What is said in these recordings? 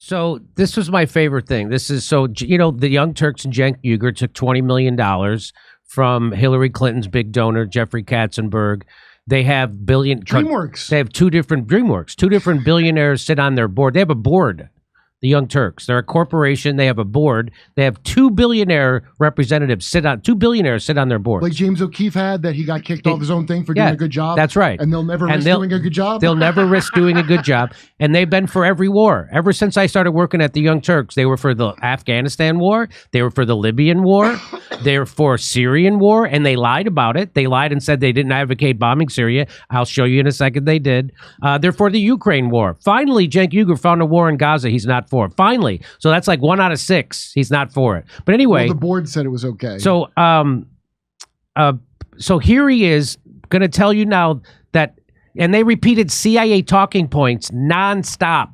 So this was my favorite thing. This is the Young Turks and Cenk Uygur took $20 million from Hillary Clinton's big donor, Jeffrey Katzenberg. They have DreamWorks. They have two different billionaires sit on their board. They have a board. The Young Turks. They're a corporation. They have a board. They have two billionaires sit on their board. Like James O'Keefe had, that he got kicked off his own thing for doing a good job. That's right. And they'll never risk doing a good job. They'll never risk doing a good job. And they've been for every war. Ever since I started working at the Young Turks, they were for the Afghanistan war. They were for the Libyan war. They were for Syrian war. And they lied about it. They lied and said they didn't advocate bombing Syria. I'll show you in a second they did. They're for the Ukraine war. Finally, Cenk Uygur found a war in Gaza he's not for. Finally. So that's like 1 out of 6. He's not for it. But anyway. Well, the board said it was okay. So, so here he is going to tell you now that, and they repeated CIA talking points nonstop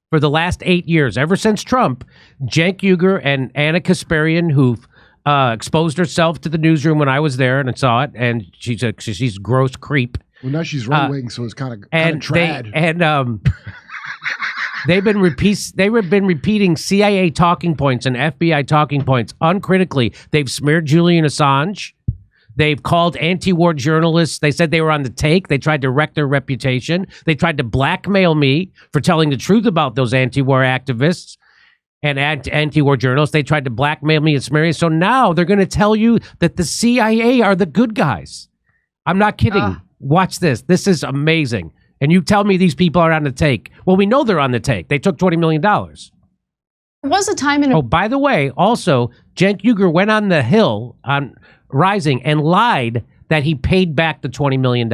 for the last 8 years. Ever since Trump, Cenk Uygur and Anna Kasparian, who exposed herself to the newsroom when I was there and I saw it, and she's a gross creep. Well, now she's right-wing, so it's kind of trad. They've been repeating CIA talking points and FBI talking points uncritically. They've smeared Julian Assange. They've called anti-war journalists. They said they were on the take. They tried to wreck their reputation. They tried to blackmail me for telling the truth about those anti-war activists and anti-war journalists. They tried to blackmail me and smear me. So now they're going to tell you that the CIA are the good guys. I'm not kidding. Watch this. This is amazing. And you tell me these people are on the take. Well, we know they're on the take. They took $20 million. There was a time in... Oh, by the way, also, Cenk Uygur went on the Hill on Rising and lied that he paid back the $20 million.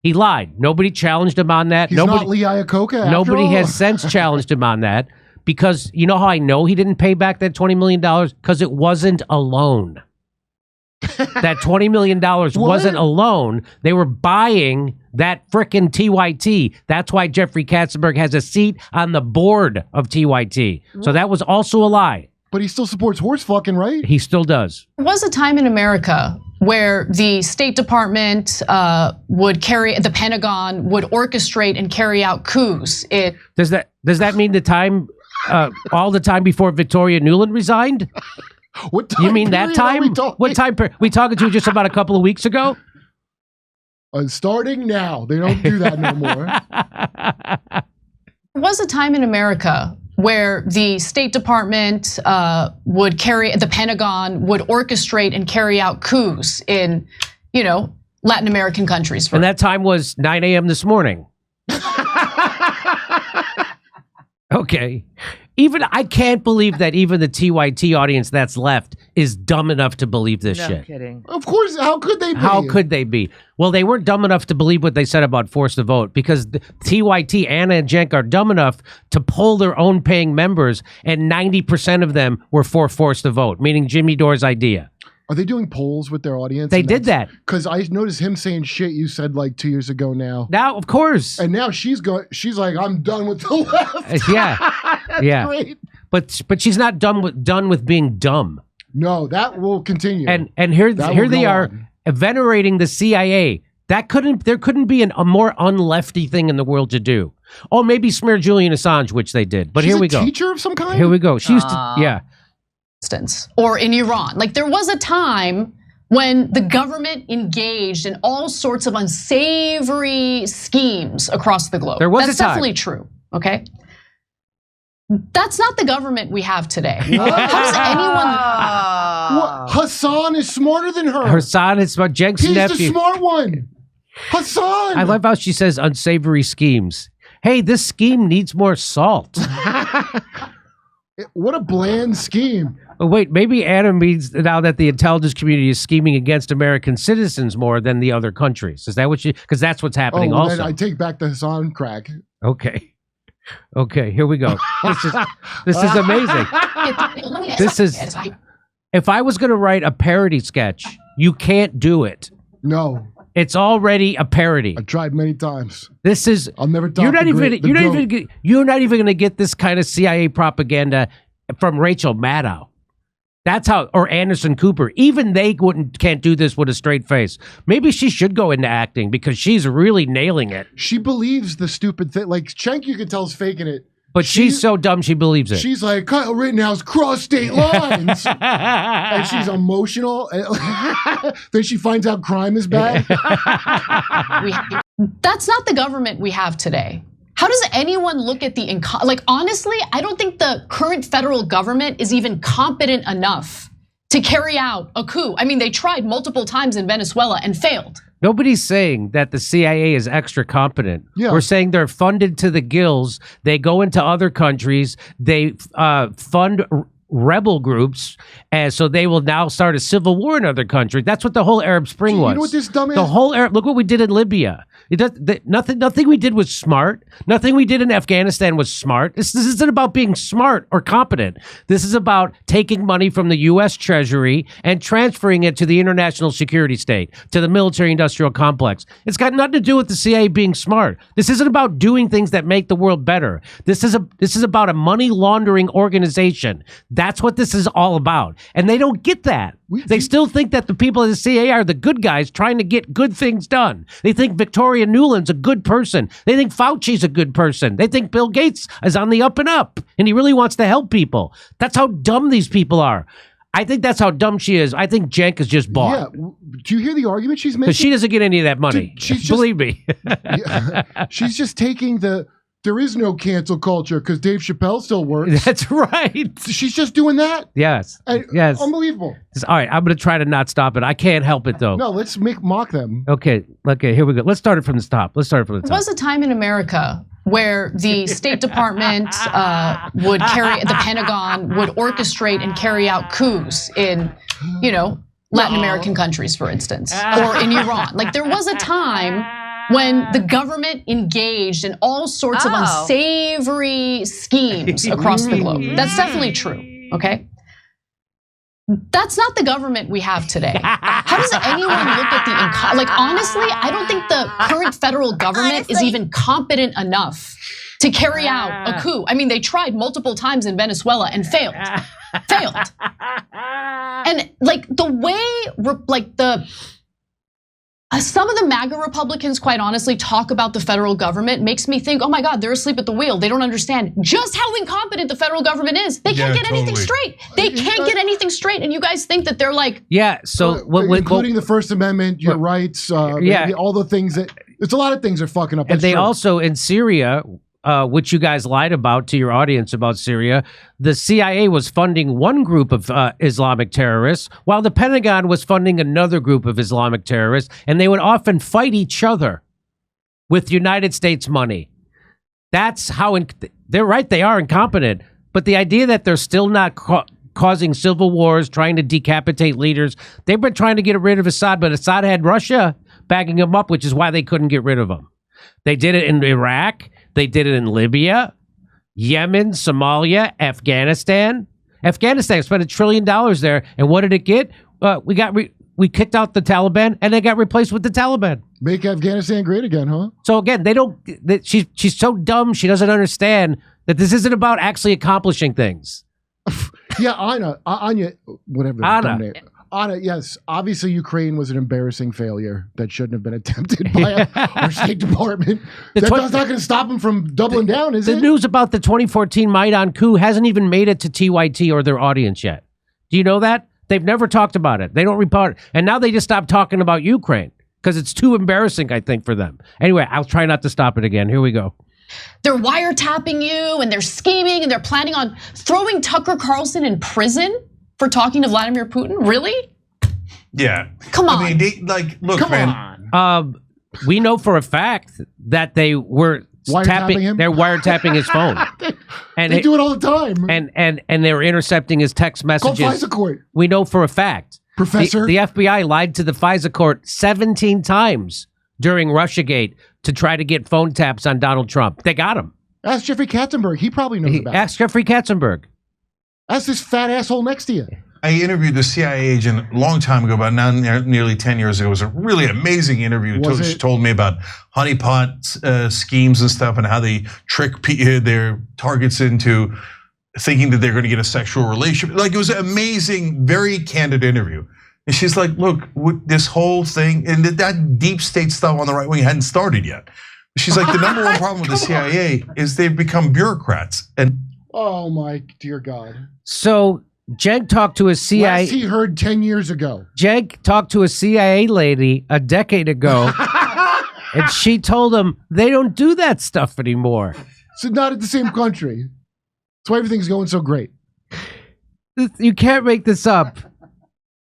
He lied. Nobody challenged him on that. He's not Lee Iacocca. Nobody has since challenged him on that, because you know how I know he didn't pay back that $20 million? Because it wasn't a loan. That $20 million wasn't a loan. They were buying that frickin' TYT. That's why Jeffrey Katzenberg has a seat on the board of TYT. So that was also a lie. But he still supports horse fucking, right? He still does. There was a time in America where the State Department the Pentagon would orchestrate and carry out coups. Does that mean the time, all the time before Victoria Nuland resigned? What time you mean that time? What time we talking to just about a couple of weeks ago? Starting now. They don't do that no more. There was a time in America where the State Department the Pentagon would orchestrate and carry out coups in, Latin American countries. And that time was 9 a.m. this morning. Okay. I can't believe that even the TYT audience that's left is dumb enough to believe this shit. No kidding. Of course, how could they be? How could they be? Well, they weren't dumb enough to believe what they said about force to vote, because the TYT, Anna and Cenk, are dumb enough to poll their own paying members, and 90% of them were for force to vote, meaning Jimmy Dore's idea. Are they doing polls with their audience? They did that. Because I noticed him saying shit you said like 2 years ago now. Now, of course. And now she's like, I'm done with the left. Yeah. That's great. But she's not done with being dumb. No, that will continue. And here they are venerating the CIA. There couldn't be a more unlefty thing in the world to do. Oh, maybe smear Julian Assange, which they did. But she's here we go. Teacher of some kind? Here we go. She used to, yeah. Or in Iran. Like, there was a time when the government engaged in all sorts of unsavory schemes across the globe. There was That's a time. definitely true, okay? That's not the government we have today. How does anyone... What? Hassan is smarter than her. Hassan is Cenk's nephew. He's the smart one. Hassan. I love how she says unsavory schemes. Hey, this scheme needs more salt. What a bland scheme. But wait, maybe Anna means now that the intelligence community is scheming against American citizens more than the other countries. Is that what because that's what's happening also. Then I take back the Hassan crack. Okay. Okay, here we go. This is amazing. If I was going to write a parody sketch, you can't do it. No. It's already a parody. I tried many times. This is. I'll never talk. You're not even going to get this kind of CIA propaganda from Rachel Maddow. That's how, or Anderson Cooper. Even they can't do this with a straight face. Maybe she should go into acting because she's really nailing it. She believes the stupid thing. Like Cenk, you can tell is faking it But she's so dumb she believes it. She's like, Kyle Rittenhouse crossed state lines. And she's emotional. Then she finds out crime is bad. That's not the government we have today. How does anyone look at the, like, honestly, I don't think the current federal government is even competent enough to carry out a coup. I mean, they tried multiple times in Venezuela and failed. Nobody's saying that the CIA is extra competent. Yeah. We're saying they're funded to the gills. They go into other countries. They fund rebel groups, and so they will now start a civil war in other countries. That's what the whole Arab Spring was. You know what this dumb is? The whole Arab. Look what we did in Libya. Nothing we did was smart. Nothing we did in Afghanistan was smart. This isn't about being smart or competent. This is about taking money from the U.S. Treasury and transferring it to the international security state, to the military-industrial complex. It's got nothing to do with the CIA being smart. This isn't about doing things that make the world better. This is about a money laundering organization. That's what this is all about. And they don't get that. They still think that the people of the CIA are the good guys trying to get good things done. They think Victoria Nuland's a good person. They think Fauci's a good person. They think Bill Gates is on the up and up and he really wants to help people. That's how dumb these people are. I think that's how dumb she is. I think Cenk is just bought. Yeah. Do you hear the argument she's making? Because she doesn't get any of that money. Believe me. She's just taking there is no cancel culture because Dave Chappelle still works. That's right. She's just doing that. Yes. Yes. Unbelievable. All right. I'm going to try to not stop it. I can't help it, though. No, let's mock them. Okay. Here we go. Let's start it from the top. There was a time in America where the State Department would carry, the Pentagon would orchestrate and carry out coups in, Latin American countries, for instance, or in Iran. Like, there was a time when the government engaged in all sorts of unsavory schemes across the globe. That's definitely true, okay? That's not the government we have today. How does anyone look at the, like, honestly, I don't think the current federal government is even competent enough to carry out a coup. I mean, they tried multiple times in Venezuela and failed. And like the way, some of the MAGA Republicans, quite honestly, talk about the federal government makes me think, oh my God, they're asleep at the wheel. They don't understand just how incompetent the federal government is. They can't get anything straight. They can't get anything straight. And you guys think that they're like... Yeah, so... including the First Amendment, your rights, all the things that... There's a lot of things are fucking up. And they also, in Syria... which you guys lied about to your audience about Syria, the CIA was funding one group of Islamic terrorists, while the Pentagon was funding another group of Islamic terrorists, and they would often fight each other with United States money. That's how they're right. They are incompetent, but the idea that they're still not causing civil wars, trying to decapitate leaders, they've been trying to get rid of Assad, but Assad had Russia backing him up, which is why they couldn't get rid of him. They did it in Iraq. They did it in Libya, Yemen, Somalia, Afghanistan. Afghanistan spent $1 trillion there, and what did it get? We kicked out the Taliban, and they got replaced with the Taliban. Make Afghanistan great again, huh? So again, she's so dumb she doesn't understand that this isn't about actually accomplishing things. Yeah, Anya, whatever. Anna, yes, obviously Ukraine was an embarrassing failure that shouldn't have been attempted by our State Department. That's not going to stop them from doubling down, is it? The news about the 2014 Maidan coup hasn't even made it to TYT or their audience yet. Do you know that? They've never talked about it. They don't report it. And now they just stopped talking about Ukraine because it's too embarrassing, I think, for them. Anyway, I'll try not to stop it again. Here we go. They're wiretapping you and they're scheming and they're planning on throwing Tucker Carlson in prison for talking to Vladimir Putin? Really? Yeah. Come on. I mean, look, man. We know for a fact that they were wiretapping him. They're wiretapping his phone. They do it all the time. And they were intercepting his text messages. Call FISA court. We know for a fact. Professor. The FBI lied to the FISA court 17 times during Russiagate to try to get phone taps on Donald Trump. They got him. Ask Jeffrey Katzenberg. He probably knows about it. Ask Jeffrey Katzenberg. That's this fat asshole next to you. I interviewed the CIA agent a long time ago, about now nearly 10 years ago. It was a really amazing interview. She told me about honeypot schemes and stuff and how they trick their targets into thinking that they're going to get a sexual relationship. Like, it was an amazing, very candid interview. And she's like, look, this whole thing, and that deep state stuff on the right wing hadn't started yet. She's like, the number one problem with the CIA is they've become bureaucrats. And oh my dear God. So Cenk talked to a CIA. Last he heard 10 years ago. Cenk talked to a CIA lady a decade ago, and she told him they don't do that stuff anymore. So not at the same country. That's why everything's going so great. You can't make this up.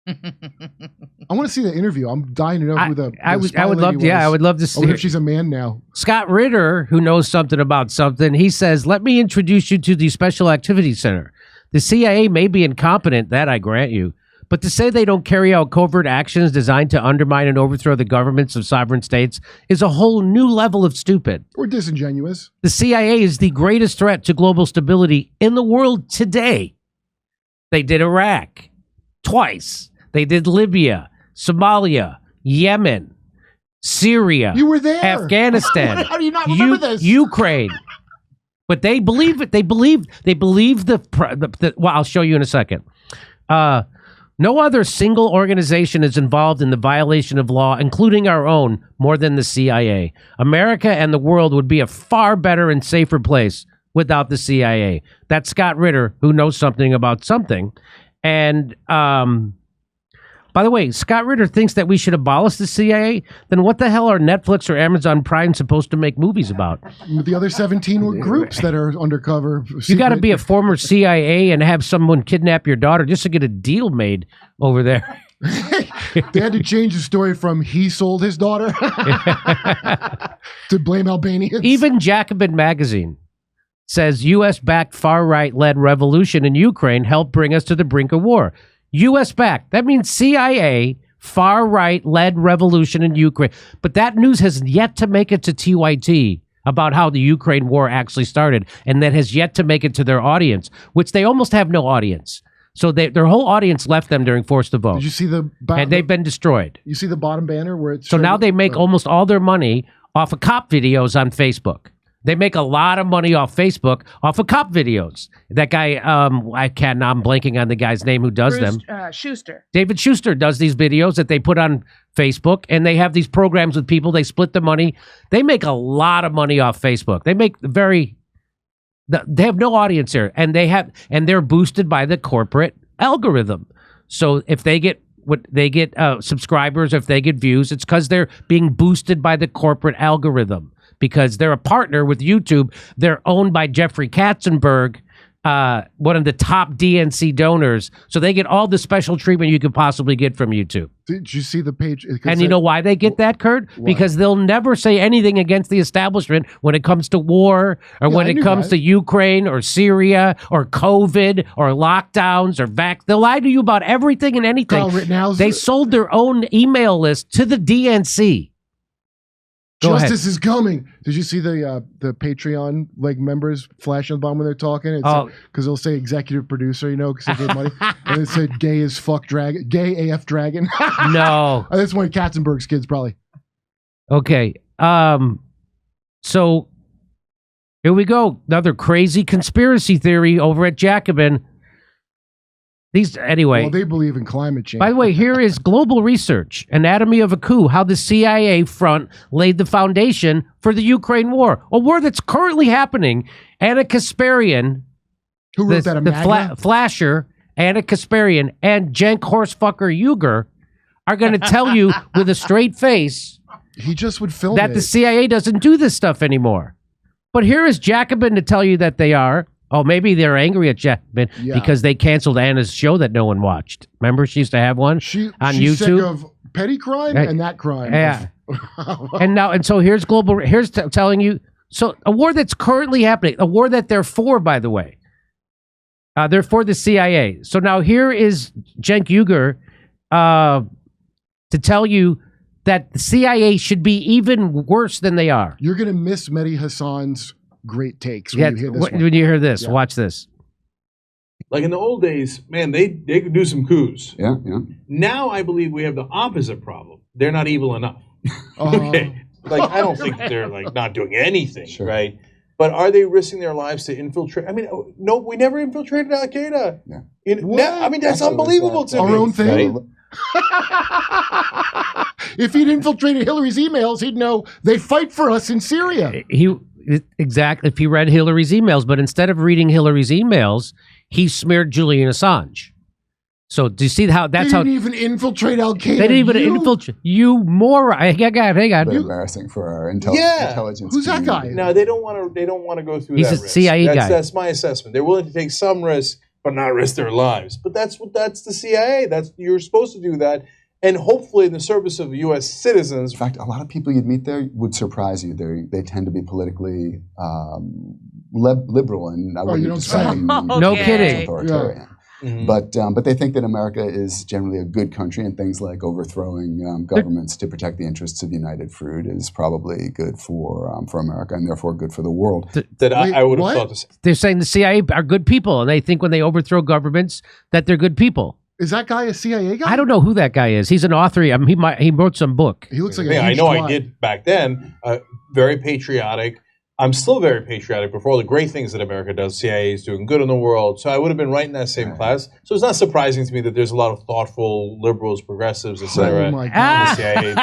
I want to see the interview. I'm dying to know who the I would spy love lady was. I would love to see. I wonder if she's a man now. Scott Ritter, who knows something about something, he says, "Let me introduce you to the Special Activities Center. The CIA may be incompetent, that I grant you, but to say they don't carry out covert actions designed to undermine and overthrow the governments of sovereign states is a whole new level of stupid. Or disingenuous. The CIA is the greatest threat to global stability in the world today. They did Iraq twice. They did Libya, Somalia, Yemen, Syria. You were there. Afghanistan. How do you not remember this? Ukraine. But they believe it. They believe the well, I'll show you in a second. No other single organization is involved in the violation of law, including our own, more than the CIA. America and the world would be a far better and safer place without the CIA. That's Scott Ritter, who knows something about something. And by the way, Scott Ritter thinks that we should abolish the CIA. Then what the hell are Netflix or Amazon Prime supposed to make movies about? The other 17 were groups that are undercover. You got to be a former CIA and have someone kidnap your daughter just to get a deal made over there. They had to change the story from he sold his daughter to blame Albanians. Even Jacobin magazine says U.S.-backed far-right-led revolution in Ukraine helped bring us to the brink of war. U.S.-backed. That means CIA, far-right-led revolution in Ukraine. But that news has yet to make it to TYT about how the Ukraine war actually started, and that has yet to make it to their audience, which they almost have no audience. So their whole audience left them during Forced to Vote. Did you see and they've been destroyed. You see the bottom banner where it's... So now they make almost all their money off of cop videos on Facebook. They make a lot of money off Facebook, off of cop videos. That guy, I'm blanking on the guy's name who does them. Schuster. David Schuster does these videos that they put on Facebook, and they have these programs with people. They split the money. They make a lot of money off Facebook. They make they have no audience here, and they're boosted by the corporate algorithm. So if they get subscribers, if they get views, it's because they're being boosted by the corporate algorithm. Because they're a partner with YouTube. They're owned by Jeffrey Katzenberg, one of the top DNC donors. So they get all the special treatment you could possibly get from YouTube. Did you see the page? And you know why they get that, Kurt? Why? Because they'll never say anything against the establishment when it comes to war or when it comes to Ukraine or Syria or COVID or lockdowns or They'll lie to you about everything and anything. They sold their own email list to the DNC. Justice is coming. Did you see the Patreon members flashing on the bottom when they're talking? Because they'll say executive producer, because they get money, and it said gay as fuck dragon, gay AF dragon. No, that's one of Katzenberg's kids probably. Okay, so here we go. Another crazy conspiracy theory over at Jacobin. Anyway. Well, they believe in climate change. By the way, here is global research, Anatomy of a Coup, how the CIA front laid the foundation for the Ukraine war, a war that's currently happening. Anna Kasparian, who wrote that? The flasher, Anna Kasparian, and Cenk Horsefucker Uygur are going to tell you with a straight face he just would film that the CIA doesn't do this stuff anymore. But here is Jacobin to tell you that they are. Oh, maybe they're angry at Jacobin because they canceled Anna's show that no one watched. Remember, she used to have one on YouTube. She's sick of petty crime and that crime. Yeah. Here's global. Here's telling you. So a war that's currently happening, a war that they're for, by the way. They're for the CIA. So now here is Cenk Uygur to tell you that the CIA should be even worse than they are. You're going to miss Mehdi Hassan's great takes when you hear this. When you hear this, watch this. Like in the old days, man, they could do some coups. Yeah. Now I believe we have the opposite problem. They're not evil enough. Okay. Like I don't think that they're not doing anything, right? But are they risking their lives to infiltrate? I mean, no, we never infiltrated Al Qaeda. Yeah. I mean, that's unbelievable to me. Our own thing. If he'd infiltrated Hillary's emails, he'd know they fight for us in Syria. Exactly. If he read Hillary's emails, but instead of reading Hillary's emails, he smeared Julian Assange. So do you see how that's how? They didn't even infiltrate Al Qaeda. They didn't even infiltrate. You moron! Hang on. Embarrassing for our intelligence. Who's that guy? No, they don't want to. They don't want to go through. He's that a risk. CIA guy. That's my assessment. They're willing to take some risk, but not risk their lives. But that's the CIA. You're supposed to do that, and hopefully in the service of U.S. citizens. In fact, a lot of people you'd meet there would surprise you. They tend to be politically liberal, and I wouldn't say no kidding. Authoritarian. Yeah. Mm-hmm. But they think that America is generally a good country, and things like overthrowing governments to protect the interests of United Fruit is probably good for America, and therefore good for the world. I would have thought the same. They're saying the CIA are good people, and they think when they overthrow governments that they're good people. Is that guy a CIA guy? I don't know who that guy is. He's an author. He wrote some book. He looks like a Yeah, I huge know twat. I did back then. Very patriotic. I'm still very patriotic for all the great things that America does. CIA is doing good in the world. So I would have been right in that same class. So it's not surprising to me that there's a lot of thoughtful liberals, progressives, etc. Oh my God. in the CIA.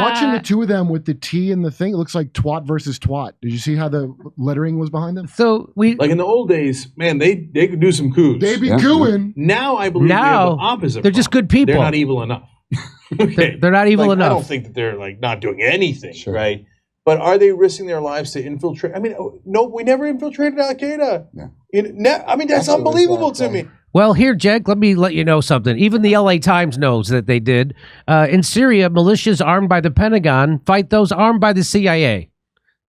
Watching the two of them with the T and the thing, it looks like twat versus twat. Did you see how the lettering was behind them? So Like in the old days, man, they could do some coups. They be cooing. Now I believe we have the opposite. They're just good people. They're not evil enough. Okay. They're not evil enough. I don't think that they're like not doing anything, Sure. right? But are they risking their lives to infiltrate? I mean, no, we never infiltrated Al Qaeda. Yeah. I mean, that's Absolutely unbelievable to exactly. me. Well, here, Cenk, let me let you know something. Even the LA Times knows that they did. In Syria, militias armed by the Pentagon fight those armed by the CIA.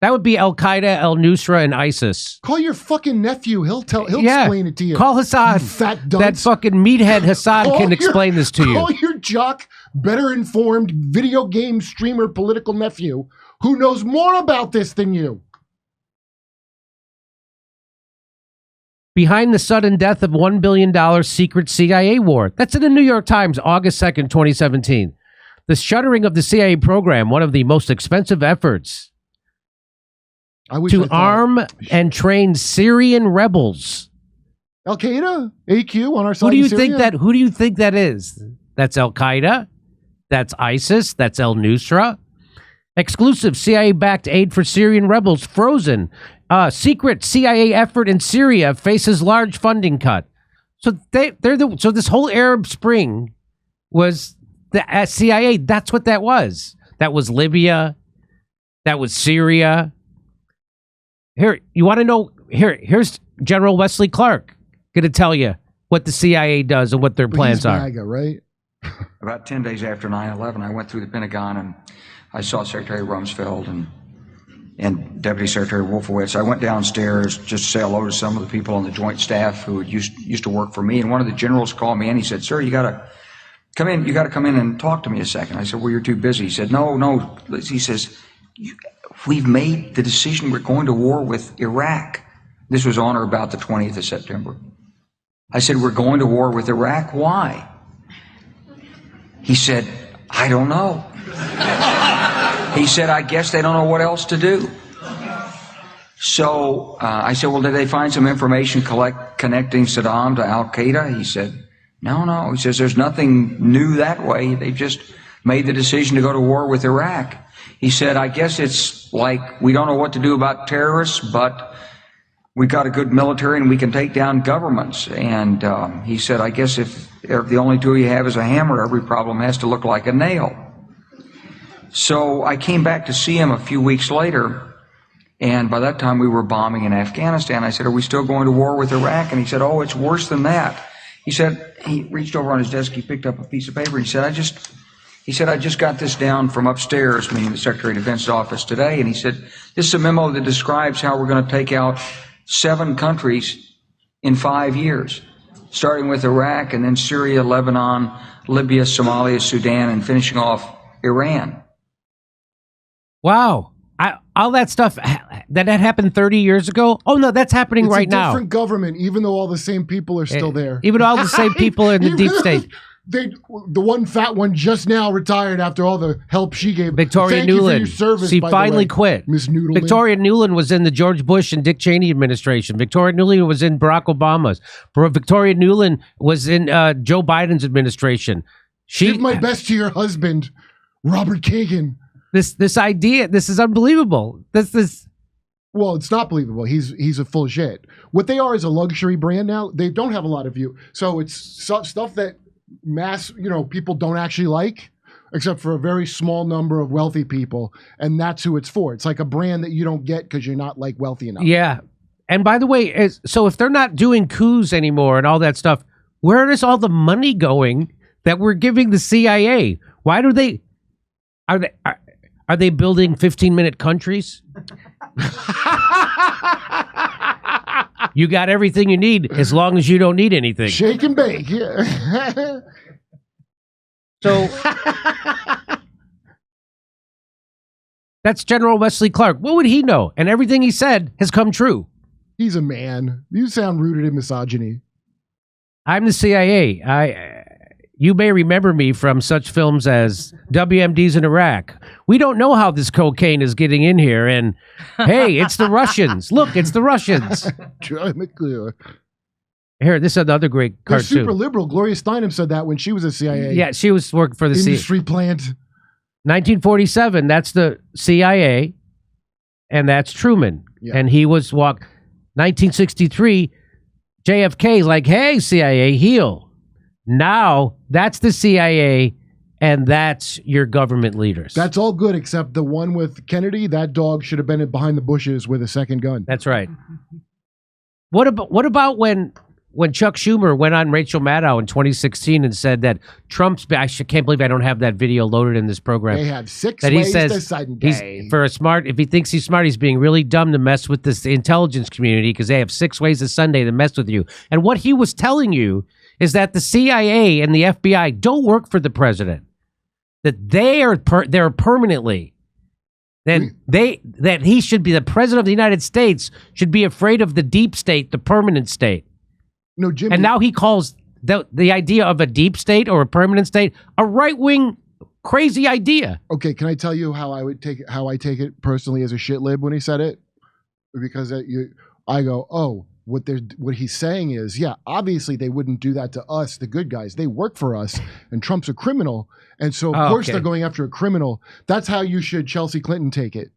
That would be Al Qaeda, Al Nusra, and ISIS. Call your fucking nephew. He'll explain it to you. Call Hassan. You fat dunce. That fucking meathead Hassan can explain this to you. Call your jock, better informed video game streamer political nephew who knows more about this than you. Behind the sudden death of $1 billion secret CIA war. That's in the New York Times, August 2nd, 2017. The shuttering of the CIA program, one of the most expensive efforts to arm and train Syrian rebels. Al Qaeda, AQ on our side. Who do you in Syria? think that is? That's Al Qaeda. That's ISIS. That's Al Nusra. Exclusive CIA-backed aid for Syrian rebels frozen. Secret CIA effort in Syria faces large funding cut. So so this whole Arab Spring was the CIA. That's what that was. That was Libya. That was Syria. Here, you want to know? Here's General Wesley Clark going to tell you what the CIA does and what their plans are. MAGA, right? About 10 days after 9/11, I went through the Pentagon and I saw Secretary Rumsfeld and Deputy Secretary Wolfowitz. I went downstairs just to say hello to some of the people on the joint staff who used to work for me. And one of the generals called me in. He said, "Sir, you got to come in. You got to come in and talk to me a second." I said, "Well, you're too busy." He said, No. He says, "We've made the decision. We're going to war with Iraq." This was on or about the 20th of September. I said, "We're going to war with Iraq. Why?" He said, "I don't know." He said, "I guess they don't know what else to do." So I said, "Well, did they find some information connecting Saddam to Al Qaeda?" He said, No. He says, "There's nothing new that way. They've just made the decision to go to war with Iraq." He said, "I guess it's like we don't know what to do about terrorists, but we got a good military and we can take down governments." And he said, "I guess if the only tool you have is a hammer, every problem has to look like a nail." So I came back to see him a few weeks later, and by that time we were bombing in Afghanistan. I said, "Are we still going to war with Iraq?" And he said, "Oh, it's worse than that." He said, he reached over on his desk, he picked up a piece of paper, he said, I just got this down from upstairs, meaning the Secretary of Defense's office today, and he said, "This is a memo that describes how we're going to take out 7 countries in 5 years, starting with Iraq and then Syria, Lebanon, Libya, Somalia, Sudan, and finishing off Iran." Wow. All that stuff, that happened 30 years ago? Oh, no, that's happening right now. It's a different government, even though all the same people are still there. Even all the same people in the deep state. The one fat one just now retired after all the help she gave. Victoria Thank you for Nuland. your service, She by the finally way, quit. Miss Noodleman. Victoria Nuland was in the George Bush and Dick Cheney administration. Victoria Nuland was in Barack Obama's. Victoria Nuland was in Joe Biden's administration. Give my best to your husband, Robert Kagan. This idea, this is unbelievable. Well, it's not believable. He's a full shit. What they are is a luxury brand now. They don't have a lot of view. So it's stuff that mass, people don't actually like, except for a very small number of wealthy people. And that's who it's for. It's like a brand that you don't get because you're not like wealthy enough. Yeah. And by the way, so if they're not doing coups anymore and all that stuff, where is all the money going that we're giving the CIA? Why do they, are they building 15-minute countries? You got everything you need as long as you don't need anything. Shake and bake. Yeah. So that's General Wesley Clark. What would he know? And everything he said has come true. He's a man. You sound rooted in misogyny. I'm the CIA. You may remember me from such films as WMDs in Iraq. We don't know how this cocaine is getting in here. And hey, it's the Russians. Look, it's the Russians. Try me clear. Here, this is another great They're cartoon. super liberal. Gloria Steinem said that when she was a CIA. Yeah, she was working for the industry plant. 1947, that's the CIA, and that's Truman. Yeah. And he was 1963, JFK like, hey, CIA, heel. Now, that's the CIA, and that's your government leaders. That's all good, except the one with Kennedy. That dog should have been behind the bushes with a second gun. That's right. What about when Chuck Schumer went on Rachel Maddow in 2016 and said that Trump's... I can't believe I don't have that video loaded in this program. They have 6 that ways he says to Sunday. If he thinks he's smart, he's being really dumb to mess with this intelligence community because they have 6 ways of Sunday to mess with you. And what he was telling you is that the CIA and the FBI don't work for the president. That they're permanently... that he should be the president of the United States should be afraid of the deep state, the permanent state. No, Jimmy. And now he calls the idea of a deep state or a permanent state a right-wing crazy idea. Okay, can I tell you how I take it personally as a shit lib when he said it? Because I go, oh, what he's saying is, yeah, obviously they wouldn't do that to us, the good guys. They work for us, and Trump's a criminal, and so of course they're going after a criminal. That's how you should Chelsea Clinton take it,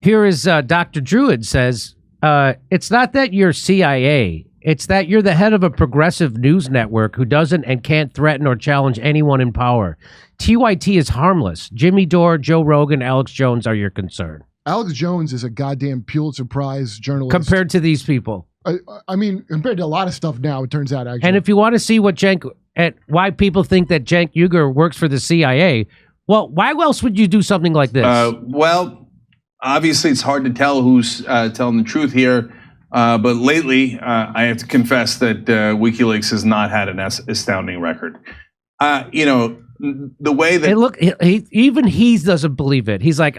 Here is Dr. Druid says, it's not that you're CIA. It's that you're the head of a progressive news network who doesn't and can't threaten or challenge anyone in power. TYT is harmless. Jimmy Dore, Joe Rogan, Alex Jones are your concern. Alex Jones is a goddamn Pulitzer Prize journalist. Compared to these people. I mean, compared to a lot of stuff now, it turns out, actually. And if you want to see why people think that Cenk Uygur works for the CIA, well, why else would you do something like this? Well, obviously it's hard to tell who's telling the truth here. But lately, I have to confess that WikiLeaks has not had an astounding record. The way that... Hey, look, even he doesn't believe it. He's like,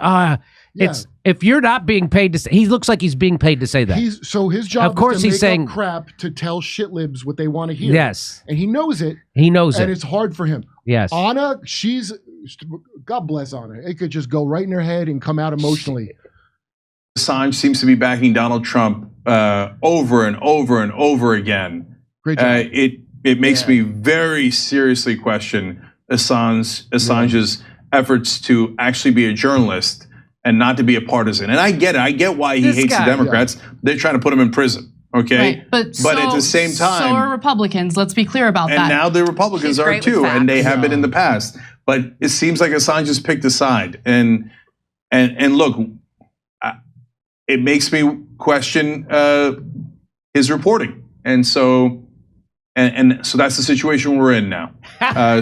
it's if you're not being paid to say, he looks like he's being paid to say that. So his job of course is to he's make saying up crap to tell shit libs what they want to hear. Yes. And he knows it. He knows and it. it's hard for him. Yes. Anna, God bless Anna. It could just go right in her head and come out emotionally. Assange seems to be backing Donald Trump over and over and over again. Great job. It makes me very seriously question Assange's efforts to actually be a journalist and not to be a partisan. And I get it. I get why he hates the Democrats. They're trying to put him in prison. Okay, right. But at the same time, so are Republicans. Let's be clear about that. And now the Republicans are too, and they have been in the past. But it seems like Assange has picked a side, and look, it makes me question his reporting, and so that's the situation we're in now. Now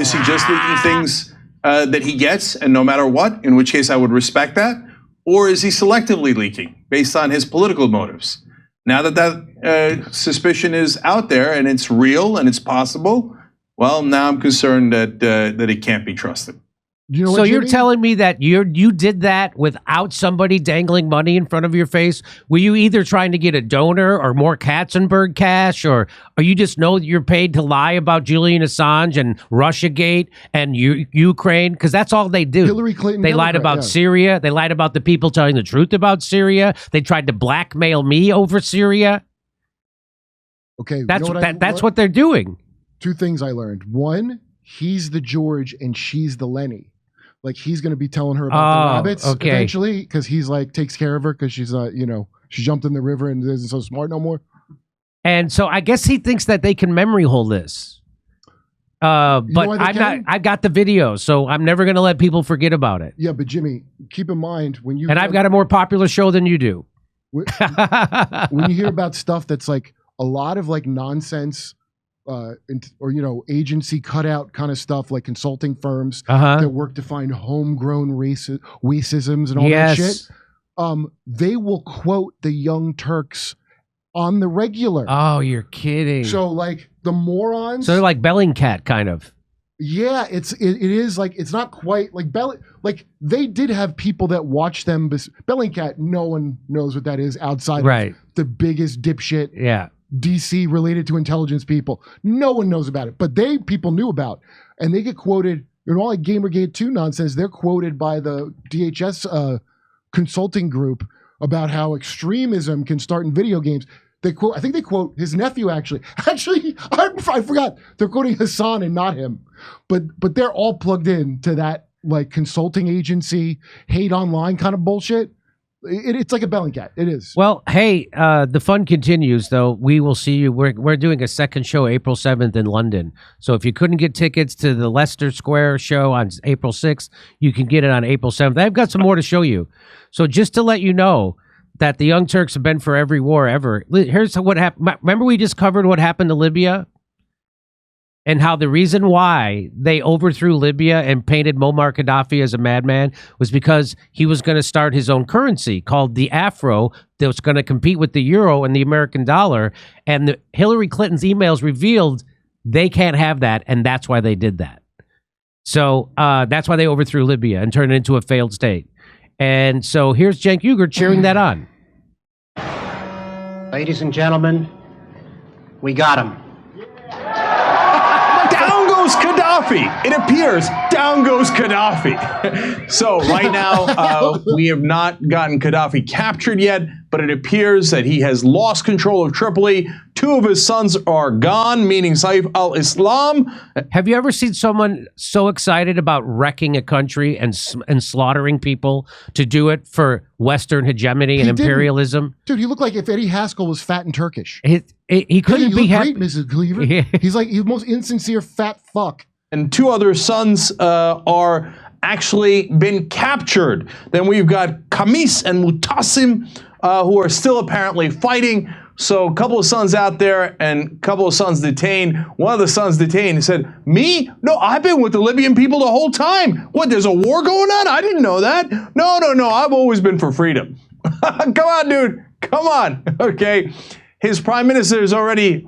is he just leaking things that he gets, and no matter what, in which case I would respect that, or is he selectively leaking based on his political motives? Now that suspicion is out there and it's real and it's possible, well, now I'm concerned that it can't be trusted. So you're telling me that you did that without somebody dangling money in front of your face? Were you either trying to get a donor or more Katzenberg cash, or you just know that you're paid to lie about Julian Assange and Russiagate and Ukraine? Because that's all they do. Hillary Clinton. They lied about Syria. They lied about the people telling the truth about Syria. They tried to blackmail me over Syria. Okay, that's what they're doing. Two things I learned. One, he's the George and she's the Lenny. Like he's going to be telling her about the rabbits eventually because he's like takes care of her because she's she jumped in the river and isn't so smart no more. And so I guess he thinks that they can memory hold this. But I'm not. I've got the video, so I'm never going to let people forget about it. Yeah, but Jimmy, keep in mind when you I've got a more popular show than you do. When you hear about stuff that's like a lot of like nonsense. Agency cutout kind of stuff like consulting firms that work to find homegrown racisms and all that shit. They will quote the Young Turks on the regular. Oh, you're kidding. So like the morons. So they're like Bellingcat kind of. Yeah, it is like it's not quite like like they did have people that watch them. Bellingcat, no one knows what that is outside of the biggest dipshit. Yeah. DC related to intelligence people. No one knows about it, but people knew about, and they get quoted in all like Gamergate 2 nonsense. They're quoted by the DHS consulting group about how extremism can start in video games. I think they quote his nephew actually. Actually, I forgot. They're quoting Hassan and not him, but they're all plugged in to that like consulting agency, hate online kind of bullshit. It's like a Bellingcat. It is. Well, hey, the fun continues, though. We will see you. We're doing a second show April 7th in London. So if you couldn't get tickets to the Leicester Square show on April 6th, you can get it on April 7th. I've got some more to show you. So just to let you know that the Young Turks have been for every war ever. Here's what happened. Remember we just covered what happened to Libya? And how the reason why they overthrew Libya and painted Muammar Gaddafi as a madman was because he was going to start his own currency called the Afro that was going to compete with the euro and the American dollar. And Hillary Clinton's emails revealed they can't have that, and that's why they did that. So that's why they overthrew Libya and turned it into a failed state. And so here's Cenk Uygur cheering that on. Ladies and gentlemen, we got him. Gaddafi. It appears down goes Gaddafi. So right now, we have not gotten Gaddafi captured yet, but it appears that he has lost control of Tripoli. Two of his sons are gone, meaning Saif al-Islam. Have you ever seen someone so excited about wrecking a country and slaughtering people to do it for Western hegemony and imperialism? Dude, he looked like if Eddie Haskell was fat and Turkish. He couldn't be happy. Great, Mrs. Cleaver. Yeah. He's like the most insincere fat fuck. And two other sons are actually been captured. Then we've got Kamis and Mutasim, who are still apparently fighting. So a couple of sons out there and a couple of sons detained. One of the sons detained said, me? No, I've been with the Libyan people the whole time. What, there's a war going on? I didn't know that. No, I've always been for freedom. Come on, dude. Come on. Okay. His prime minister has already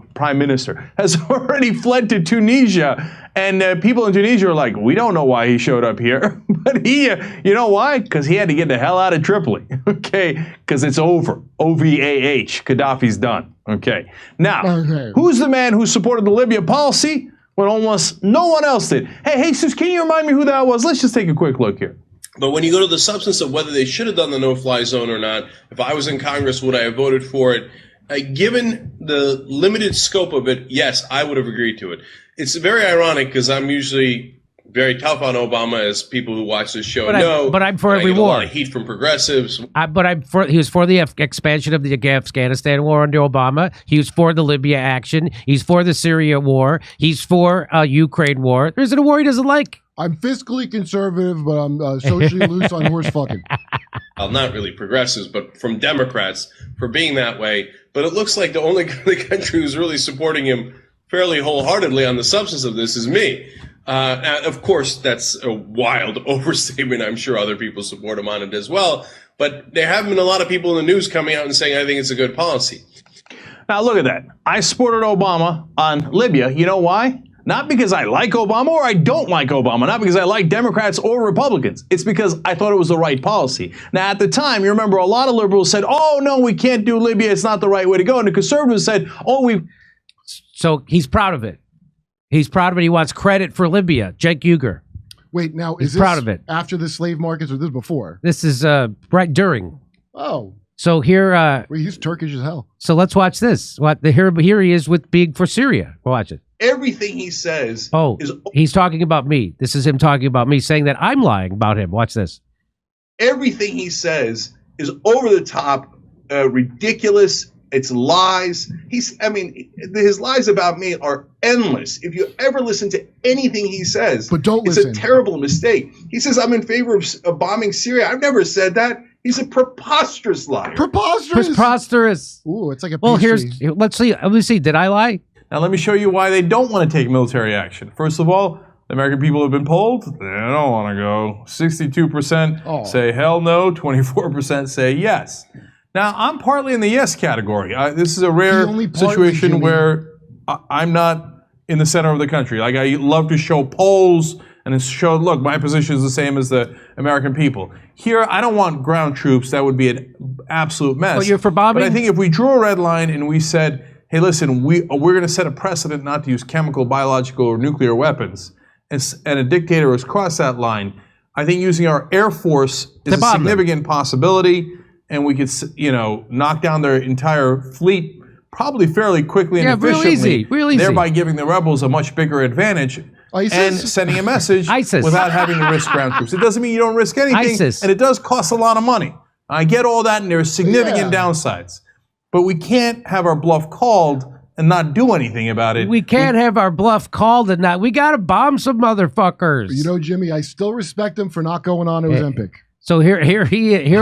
fled to Tunisia. And people in Tunisia are like, we don't know why he showed up here. But you know why? Because he had to get the hell out of Tripoli. Okay? Because it's over. OVAH. Gaddafi's done. Okay. Now, who's the man who supported the Libya policy when almost no one else did? Hey, Jesus, can you remind me who that was? Let's just take a quick look here. But when you go to the substance of whether they should have done the no-fly zone or not, if I was in Congress, would I have voted for it? Given the limited scope of it, yes, I would have agreed to it. It's very ironic because I'm usually very tough on Obama, as people who watch this show know. But I'm for every war. A lot of heat from progressives. He was for the expansion of the Afghanistan war under Obama. He was for the Libya action. He's for the Syria war. He's for Ukraine war. There isn't a war he doesn't like. I'm fiscally conservative, but I'm socially loose on horse fucking. Well, not really progressives, but from Democrats for being that way. But it looks like the only country who's really supporting him fairly wholeheartedly on the substance of this is me. Now, of course, that's a wild overstatement. I'm sure other people support him on it as well. But there have been a lot of people in the news coming out and saying, I think it's a good policy. Now, look at that. I supported Obama on Libya. You know why? Not because I like Obama or I don't like Obama. Not because I like Democrats or Republicans. It's because I thought it was the right policy. Now, at the time, you remember a lot of liberals said, oh, no, we can't do Libya. It's not the right way to go. And the conservatives said, oh, we... So he's proud of it. He's proud of it. He wants credit for Libya. Cenk Uygur. Wait, now, he's proud of it. After the slave markets or this before? This is right during. Oh. So here... Well, he's Turkish as hell. So let's watch this. Here he is with being for Syria. Watch it. everything he says is he's talking about me. This is him talking about me, saying that I'm lying about him. Watch this. Everything he says is over the top, ridiculous. It's lies. His lies about me are endless. If you ever listen to anything he says, but don't it's listen. A terrible mistake. He says I'm in favor of bombing Syria. I've never said that. He's a preposterous liar. Preposterous. Ooh, it's like a well. pastry. Let's see. Let me see. Did I lie? Now let me show you why they don't want to take military action. First of all, the American people have been polled. They don't want to go. 62% say hell no. 24% say yes. Now I'm partly in the yes category. This is a rare situation where I'm not in the center of the country. Like I love to show polls and show, look, my position is the same as the American people. Here, I don't want ground troops. That would be an absolute mess. Well, you're for bombing? But I think if we drew a red line and we said, hey, listen, we're going to set a precedent not to use chemical, biological, or nuclear weapons, and a dictator has crossed that line, I think using our Air Force is a significant possibility, and we could, knock down their entire fleet probably fairly quickly and efficiently, real easy. Thereby giving the rebels a much bigger advantage and sending a message without having to risk ground troops. It doesn't mean you don't risk anything, and it does cost a lot of money. I get all that, and there's significant downsides. But we can't have our bluff called and not do anything about it. We can't have our bluff called and not. We got to bomb some motherfuckers. You know, Jimmy, I still respect him for not going on Ozempic. So here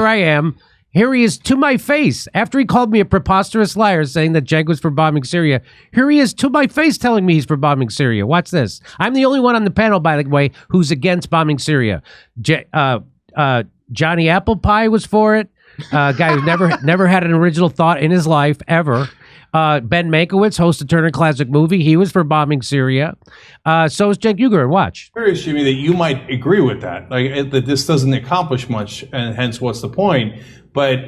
I am. Here he is to my face. After he called me a preposterous liar saying that Cenk was for bombing Syria, here he is to my face telling me he's for bombing Syria. Watch this. I'm the only one on the panel, by the way, who's against bombing Syria. Johnny Apple Pie was for it. Guy who never had an original thought in his life, ever. Ben Mankiewicz, host of Turner Classic Movie, he was for bombing Syria. So is Cenk Uygur. Watch. I'm curious, Jimmy, that you might agree with that. Like that this doesn't accomplish much, and hence what's the point? But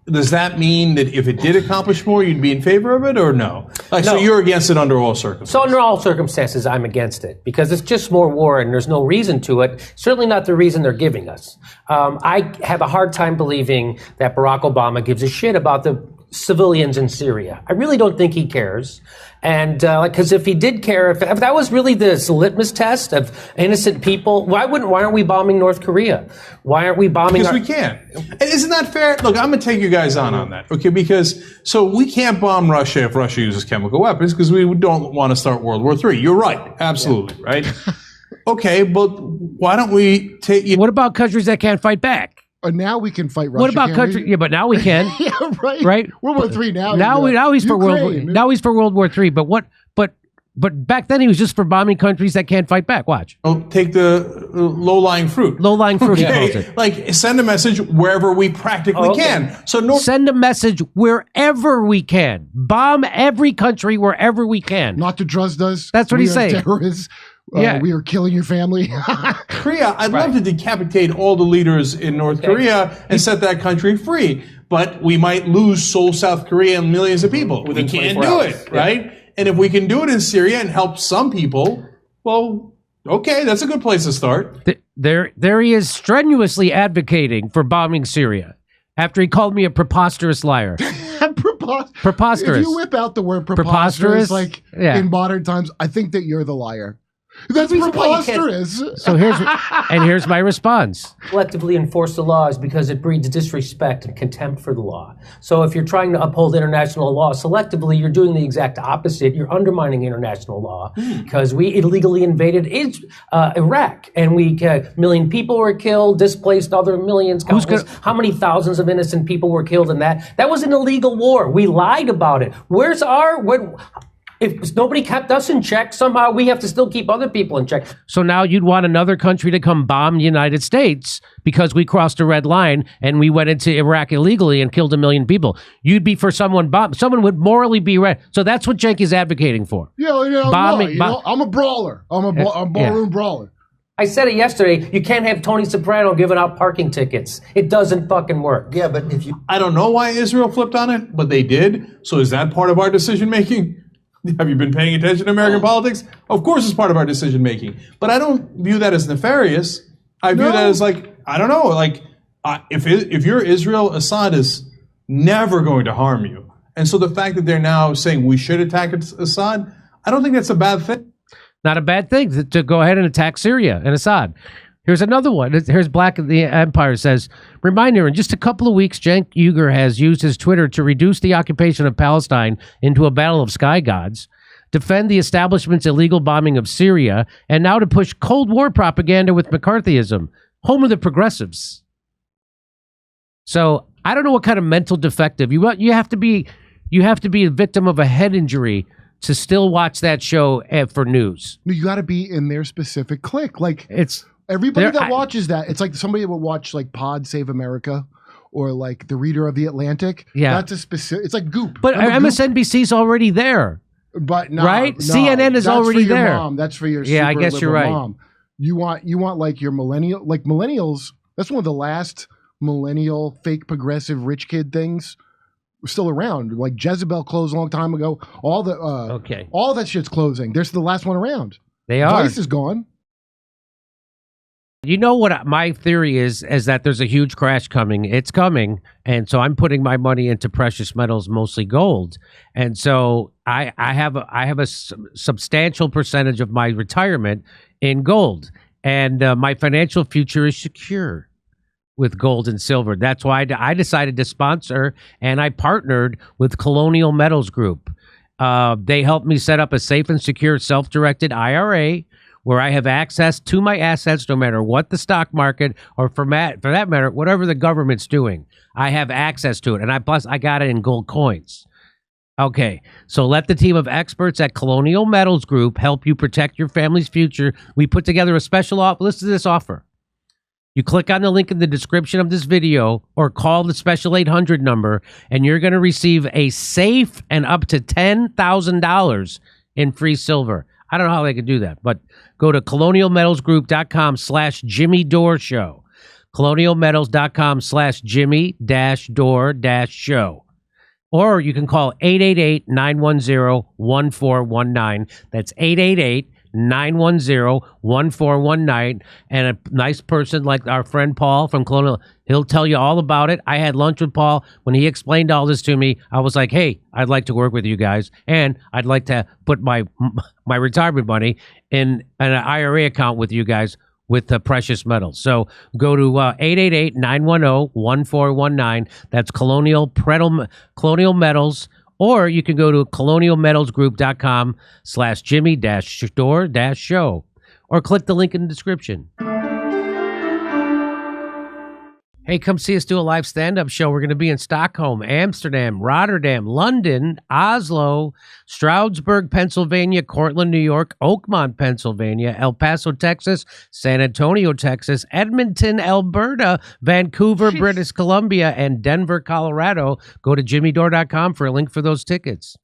does that mean that if it did accomplish more, you'd be in favor of it, or no? No. So you're against it under all circumstances? So under all circumstances, I'm against it, because it's just more war and there's no reason to it. Certainly not the reason they're giving us. I have a hard time believing that Barack Obama gives a shit about the civilians in Syria. I really don't think he cares. And because if he did care, if that was really the litmus test of innocent people, why aren't we bombing North Korea? Why aren't we bombing? Because we can't. And isn't that fair? Look, I'm going to take you guys on that, okay? Because so we can't bomb Russia if Russia uses chemical weapons because we don't want to start World War III. You're right, absolutely, right? Okay, but why don't we take? What about countries that can't fight back? Now we can fight Russia. What about countries? Yeah, but now we can. Yeah, right. Right. World War III now. Now he's for World War. Now he's for World War III. But back then he was just for bombing countries that can't fight back. Watch. Oh, take the low-lying fruit. Low-lying fruit. Okay. Like send a message wherever we practically can. So send a message wherever we can. Bomb every country wherever we can. Not the Druzdas. That's what he's saying. Terrorists. We are killing your family. Korea, I'd love to decapitate all the leaders in North Korea and set that country free. But we might lose South Korea and millions of people. We can't do it, right? And if we can do it in Syria and help some people, well, okay, that's a good place to start. There he is strenuously advocating for bombing Syria after he called me a preposterous liar. Preposterous. If you whip out the word preposterous like in modern times, I think that you're the liar. That's preposterous. So here's my response. Collectively enforce the law is because it breeds disrespect and contempt for the law. So if you're trying to uphold international law selectively, you're doing the exact opposite. You're undermining international law because we illegally invaded Iraq, and a million people were killed, displaced other millions. How many thousands of innocent people were killed in that? That was an illegal war. We lied about it. If nobody kept us in check, somehow we have to still keep other people in check. So now you'd want another country to come bomb the United States because we crossed a red line and we went into Iraq illegally and killed 1 million people. You'd be for someone would morally be right. So that's what Cenk is advocating for. Bombing. I'm a brawler. I'm a ballroom brawler. I said it yesterday. You can't have Tony Soprano giving out parking tickets. It doesn't fucking work. Yeah, but I don't know why Israel flipped on it, but they did. So is that part of our decision making? Have you been paying attention to American politics? Of course it's part of our decision making. But I don't view that as nefarious. I view that as if you're Israel, Assad is never going to harm you. And so the fact that they're now saying we should attack Assad, I don't think that's a bad thing. Not a bad thing to go ahead and attack Syria and Assad. Here's another one. Here's Black of the Empire says, reminder, in just a couple of weeks, Cenk Uygur has used his Twitter to reduce the occupation of Palestine into a battle of sky gods, defend the establishment's illegal bombing of Syria, and now to push Cold War propaganda with McCarthyism, home of the progressives. So I don't know what kind of mental defective you have to be. You have to be a victim of a head injury to still watch that show for news. You got to be in their specific clique. Like it's. Everybody that watches that, it's like somebody that will watch like Pod Save America or like the reader of The Atlantic. Yeah. That's a specific, it's like Goop. But MSNBC's already there. But no, right? No, CNN is already for your there. Mom. That's for your I guess super you're right. mom. You want like your millennials, that's one of the last millennial fake progressive rich kid things still around. Like Jezebel closed a long time ago. All that shit's closing. There's the last one around. They are. Vice is gone. You know what my theory is that there's a huge crash coming. It's coming. And so I'm putting my money into precious metals, mostly gold. And so I have a substantial percentage of my retirement in gold. And my financial future is secure with gold and silver. That's why I decided to sponsor, and I partnered with Colonial Metals Group. They helped me set up a safe and secure self-directed IRA where I have access to my assets no matter what the stock market, or for that matter, whatever the government's doing. I have access to it, and plus I got it in gold coins. Okay, so let the team of experts at Colonial Metals Group help you protect your family's future. We put together a special offer. Listen to this offer. You click on the link in the description of this video or call the special 800 number, and you're going to receive a safe and up to $10,000 in free silver. I don't know how they could do that, but go to colonialmetalsgroup.com/Jimmy Dore Show. colonialmetals.com/Jimmy-Dore-Show. Or you can call 888-910-1419. That's 888-910-1419. And a nice person like our friend Paul from Colonial, he'll tell you all about it. I had lunch with Paul. When he explained all this to me, I was like, hey, I'd like to work with you guys. And I'd like to put my retirement money in an IRA account with you guys with the precious metals. So go to 888-910-1419. That's Colonial Metals. Or you can go to colonialmetalsgroup.com/Jimmy-Dore-Show. Or click the link in the description. Hey, come see us do a live stand-up show. We're going to be in Stockholm, Amsterdam, Rotterdam, London, Oslo, Stroudsburg, Pennsylvania, Cortland, New York, Oakmont, Pennsylvania, El Paso, Texas, San Antonio, Texas, Edmonton, Alberta, Vancouver, British Columbia, and Denver, Colorado. Go to jimmydore.com for a link for those tickets.